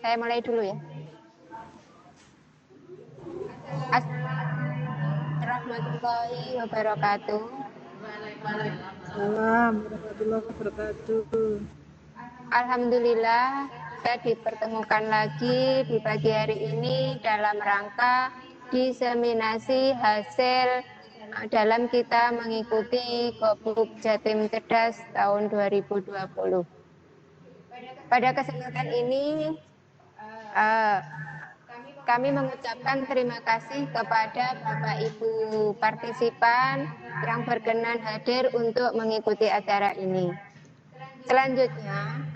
Saya mulai dulu ya. Assalamualaikum warahmatullahi wabarakatuh. Waalaikumsalam warahmatullahi wabarakatuh. Alhamdulillah, kita dipertemukan lagi di pagi hari ini dalam rangka diseminasi hasil dalam kita mengikuti Gobuk Jatim Cerdas tahun 2020. Pada kesempatan ini, kami mengucapkan terima kasih kepada Bapak Ibu partisipan yang berkenan hadir untuk mengikuti acara ini. Selanjutnya,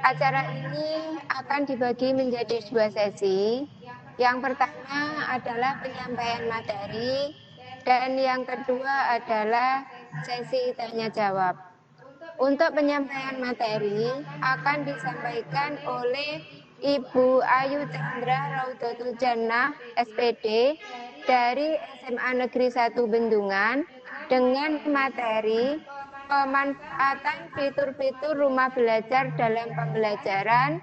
acara ini akan dibagi menjadi 2 sesi. Yang pertama adalah penyampaian materi dan yang kedua adalah sesi tanya jawab. Untuk penyampaian materi akan disampaikan oleh Ibu Ayu Chandra Raudatul Jannah SPD dari SMA Negeri 1 Bendungan dengan materi pemanfaatan fitur-fitur rumah belajar dalam pembelajaran,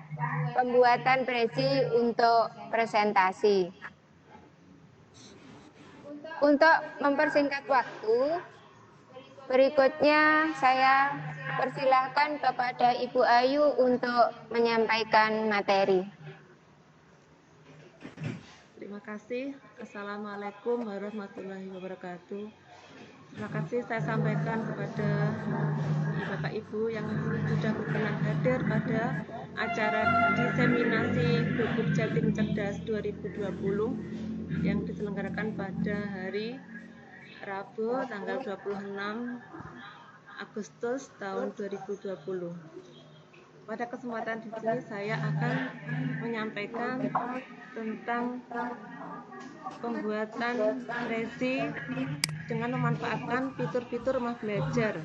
pembuatan presi untuk presentasi. Untuk mempersingkat waktu, berikutnya saya persilahkan kepada Ibu Ayu untuk menyampaikan materi. Terima kasih. Assalamualaikum warahmatullahi wabarakatuh. Terima kasih saya sampaikan kepada Bapak Ibu yang sudah berkenan hadir pada acara diseminasi Gobuk Jatim Cerdas 2020 yang diselenggarakan pada hari Rabu tanggal 26 Agustus tahun 2020. Pada kesempatan di sini saya akan menyampaikan tentang pembuatan resi dengan memanfaatkan fitur-fitur rumah belajar.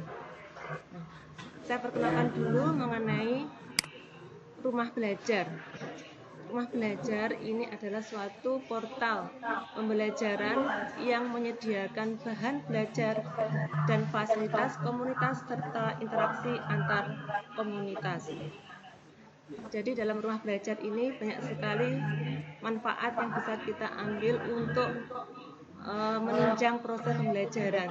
Saya perkenalkan dulu mengenai rumah belajar. Rumah belajar ini adalah suatu portal pembelajaran yang menyediakan bahan belajar dan fasilitas komunitas serta interaksi antar komunitas. Jadi dalam rumah belajar ini banyak sekali manfaat yang bisa kita ambil untuk menunjang proses pembelajaran.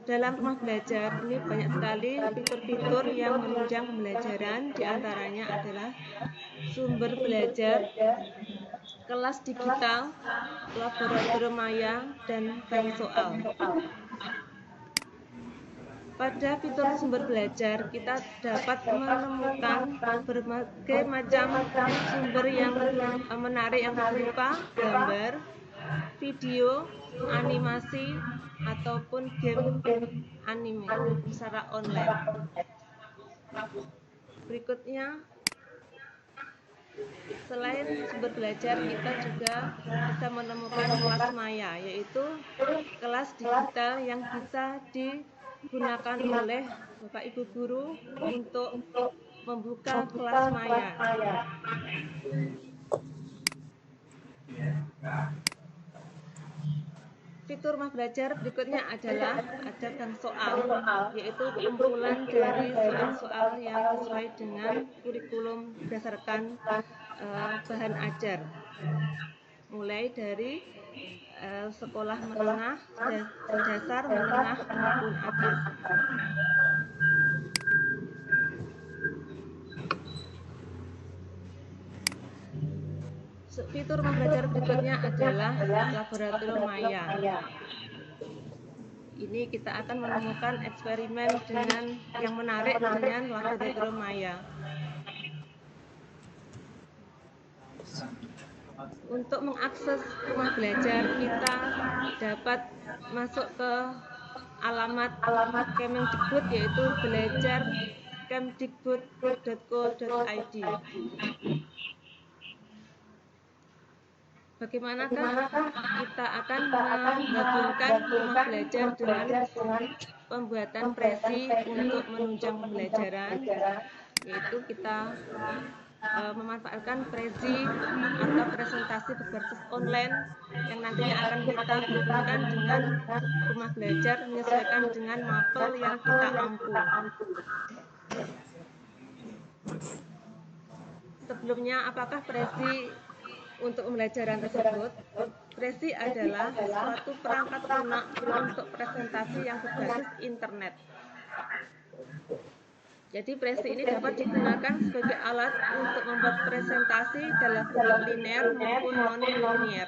Dalam rumah belajar ini banyak sekali fitur-fitur yang menunjang pembelajaran, diantaranya adalah sumber belajar, kelas digital, laboratorium maya, dan bank soal. Pada fitur sumber belajar, kita dapat menemukan berbagai macam sumber yang menarik yang berupa gambar, video, animasi, ataupun game anime secara online. Berikutnya, selain sumber belajar, kita juga bisa menemukan kelas maya, yaitu kelas digital yang bisa digunakan oleh Bapak Ibu guru untuk membuka kelas maya. Fitur rumah belajar berikutnya adalah ada bank soal, yaitu kumpulan dari soal-soal yang sesuai dengan kurikulum berdasarkan bahan ajar, mulai dari sekolah menengah, dasar, menengah maupun atas. Fitur rumah belajar berikutnya adalah laboratorium maya. Ini kita akan menemukan eksperimen yang menarik dengan laboratorium maya. Untuk mengakses rumah belajar, kita dapat masuk ke alamat Kemendikbud, yaitu belajar.kemdikbud.co.id. Bagaimanakah kita akan menggabungkan rumah belajar dengan pembuatan presi untuk menunjang pembelajaran, yaitu kita memanfaatkan presi atau presentasi berbasis online yang nantinya akan kita hubungkan dengan rumah belajar menyesuaikan dengan mapel yang kita mampu. Sebelumnya, apakah Prezi untuk pembelajaran tersebut? Prezi adalah suatu perangkat lunak untuk presentasi yang berbasis internet. Jadi Prezi ini dapat digunakan sebagai alat untuk membuat presentasi dalam bentuk linear maupun non-linear.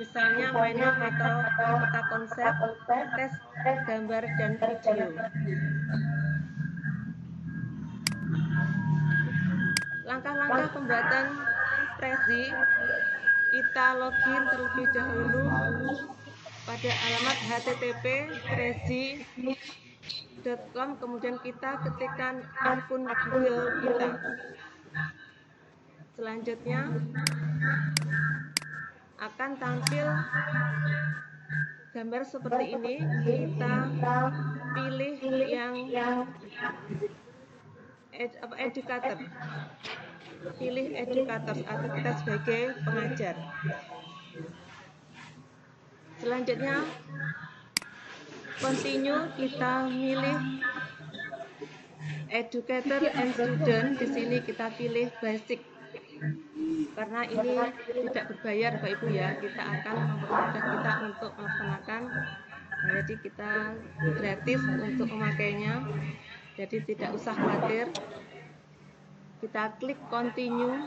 Misalnya mining atau peta konsep, tes gambar dan video. Langkah-langkah pembuatan Prezi, kita login terlebih dahulu pada alamat http://prezi.com, kemudian kita ketikkan akun Google kita. Selanjutnya akan tampil gambar seperti ini. Kita pilih yang educator. Pilih educator atau kita sebagai pengajar. Selanjutnya continue, kita milih educator and student. Di sini kita pilih basic. Karena ini tidak berbayar Bapak Ibu ya, kita akan mempermudah kita untuk melaksanakan. Jadi kita gratis untuk memakainya. Jadi tidak usah khawatir. Kita klik continue.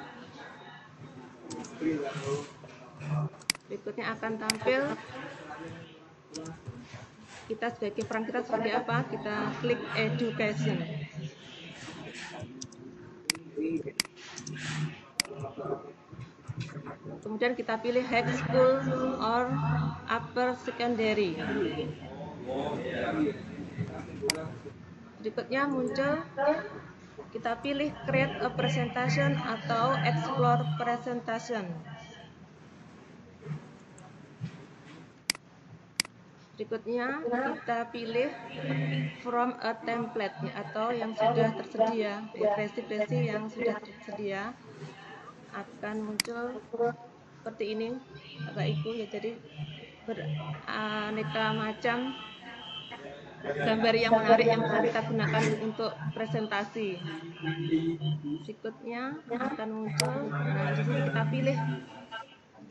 Berikutnya akan tampil kita sebagai peran kita seperti apa. Kita klik education. Kemudian kita pilih high school or upper secondary. Berikutnya muncul, kita pilih create a presentation atau explore presentation. Berikutnya kita pilih from a template atau yang sudah tersedia, Prezi yang sudah tersedia akan muncul seperti ini Bapak Ibu ya. Jadi beraneka macam gambar yang menarik yang bisa kita gunakan untuk presentasi. Berikutnya akan muncul, nah di sini kita pilih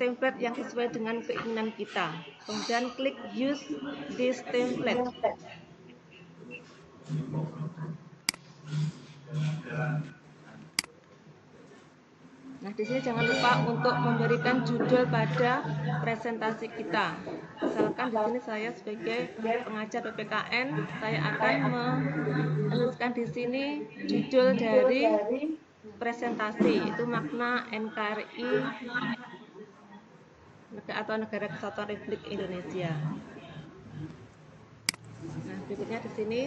template yang sesuai dengan keinginan kita. Kemudian klik use this template. Nah, di sini jangan lupa untuk memberikan judul pada presentasi kita. Misalkan di sini saya sebagai pengajar PPKN, saya akan menuliskan di sini judul dari presentasi, itu makna NKRI atau Negara Kesatuan Republik Indonesia. Nah, berikutnya di sini,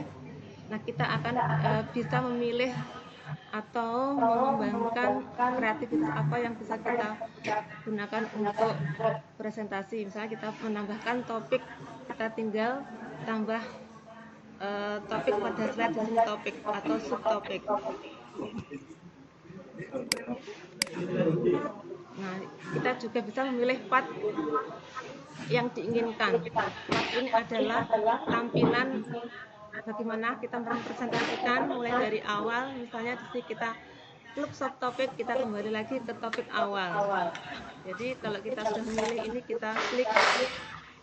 nah kita akan bisa memilih atau mengembangkan kreativitas apa yang bisa kita gunakan untuk presentasi. Misalnya kita menambahkan topik, kita tinggal tambah topik pada slide di sini, topik atau subtopik. Nah, kita juga bisa memilih part yang diinginkan. Part ini adalah tampilan bagaimana kita mempresentasikan mulai dari awal. Misalnya di sini kita klik subtopik, kita kembali lagi ke topik awal. Jadi kalau kita sudah memilih ini, kita klik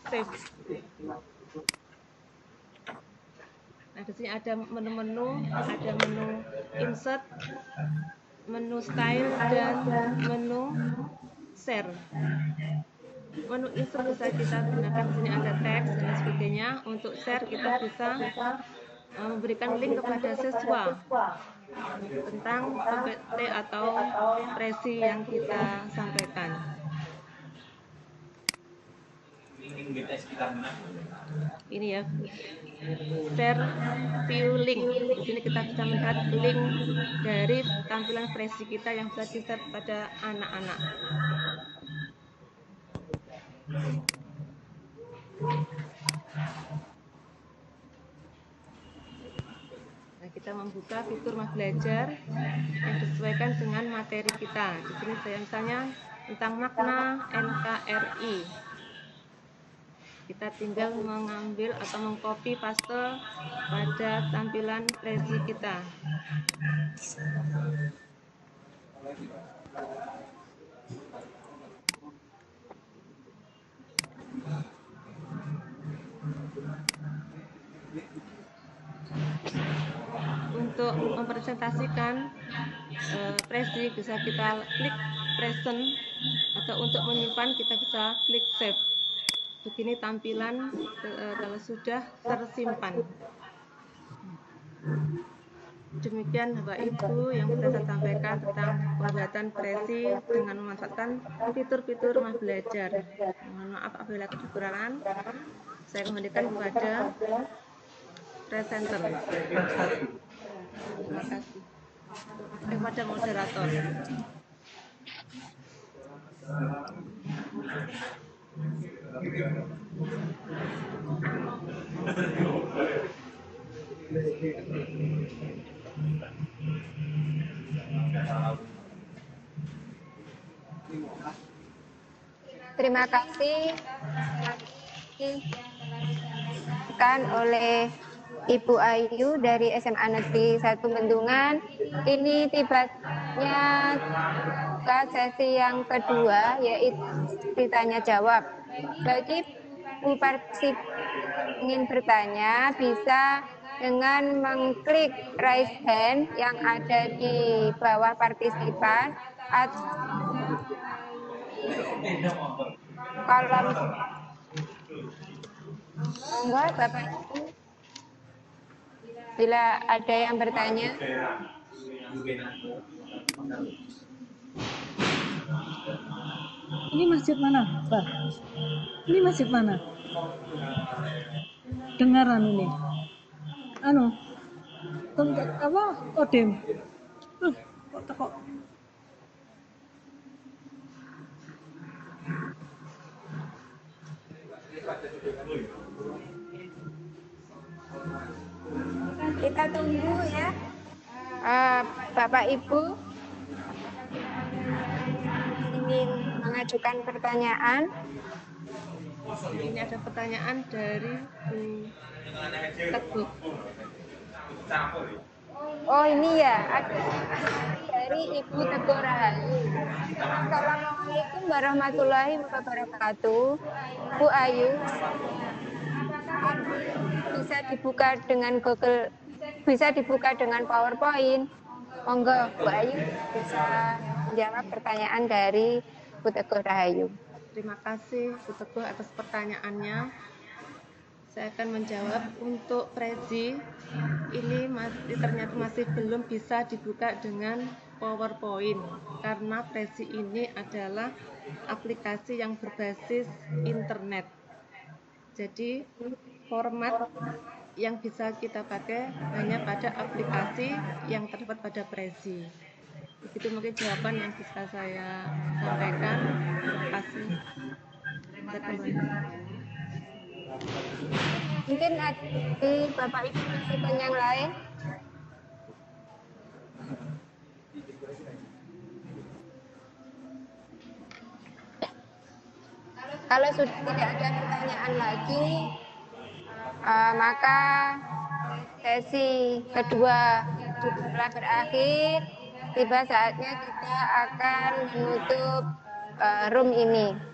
save. Nah, di sini ada menu-menu, ada menu insert, menu style, dan menu share. Menu insert bisa kita gunakan, di sini ada teks dan sebagainya. Untuk share kita bisa memberikan link kepada siswa tentang PPT atau Prezi yang kita sampaikan. Ini ya, share view link. Di sini kita bisa melihat link dari tampilan Prezi kita yang bisa di-share pada anak-anak. Nah, kita membuka fitur Rumah Belajar yang disesuaikan dengan materi kita. Di sini saya misalnya tentang makna NKRI. Kita tinggal mengambil atau mengcopy paste pada tampilan Prezi kita. Untuk mempresentasikan presi bisa kita klik present, atau untuk menyimpan kita bisa klik save. Begini tampilan kalau sudah tersimpan. Demikian Bapak Ibu yang bisa saya sampaikan tentang pembuatan presi dengan memanfaatkan fitur-fitur Rumah Belajar. Mohon maaf apabila ada kekurangan. Saya kembalikan kepada presenter. Terima kasih. Kepada moderator. Terima kasih oleh Ibu Ayu dari SMA Negeri 1 Bendungan. Ini tibanya ke sesi yang kedua, yaitu ditanya jawab. Bagi Bu Persib ingin bertanya, bisa dengan mengklik raise hand yang ada di bawah partisipan, atau kolom. Monggo Bapak Ibu, bila ada yang bertanya. Ini masjid mana, Pak? Ini masjid mana? Dengaran ini. Apa? Kodim. Kok teko? Kita tunggu ya, Bapak Ibu ingin mengajukan pertanyaan. Ini ada pertanyaan dari Bu Teguh. Oh ini ya, ada dari Ibu Teguh Rahayu. Assalamualaikum warahmatullahi wabarakatuh. Bu Ayu, bisa dibuka dengan Google, bisa dibuka dengan PowerPoint. Monggo Bu Ayu bisa menjawab pertanyaan dari Bu Teguh Rahayu. Terima kasih Bu Teguh atas pertanyaannya. Saya akan menjawab. Untuk presi ini ternyata masih belum bisa dibuka dengan PowerPoint, karena presi ini adalah aplikasi yang berbasis internet. Jadi format yang bisa kita pakai hanya pada aplikasi yang terdapat pada presi. Begitu mungkin jawaban yang bisa saya sampaikan. Terima kasih. Mungkin ada Bapak Ibu partisipan yang lain. Kalau sudah tidak ada pertanyaan lagi, maka sesi kedua telah berakhir. Tiba saatnya kita akan menutup room ini.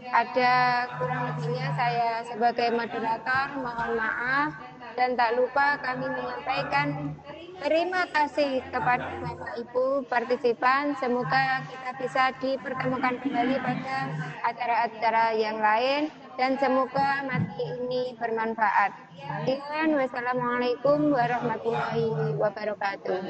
Ada kurang lebihnya saya sebagai moderator mohon maaf, dan tak lupa kami menyampaikan terima kasih kepada Bapak Ibu partisipan. Semoga kita bisa dipertemukan kembali pada acara-acara yang lain, dan semoga materi ini bermanfaat. Sekian, wassalamualaikum warahmatullahi wabarakatuh.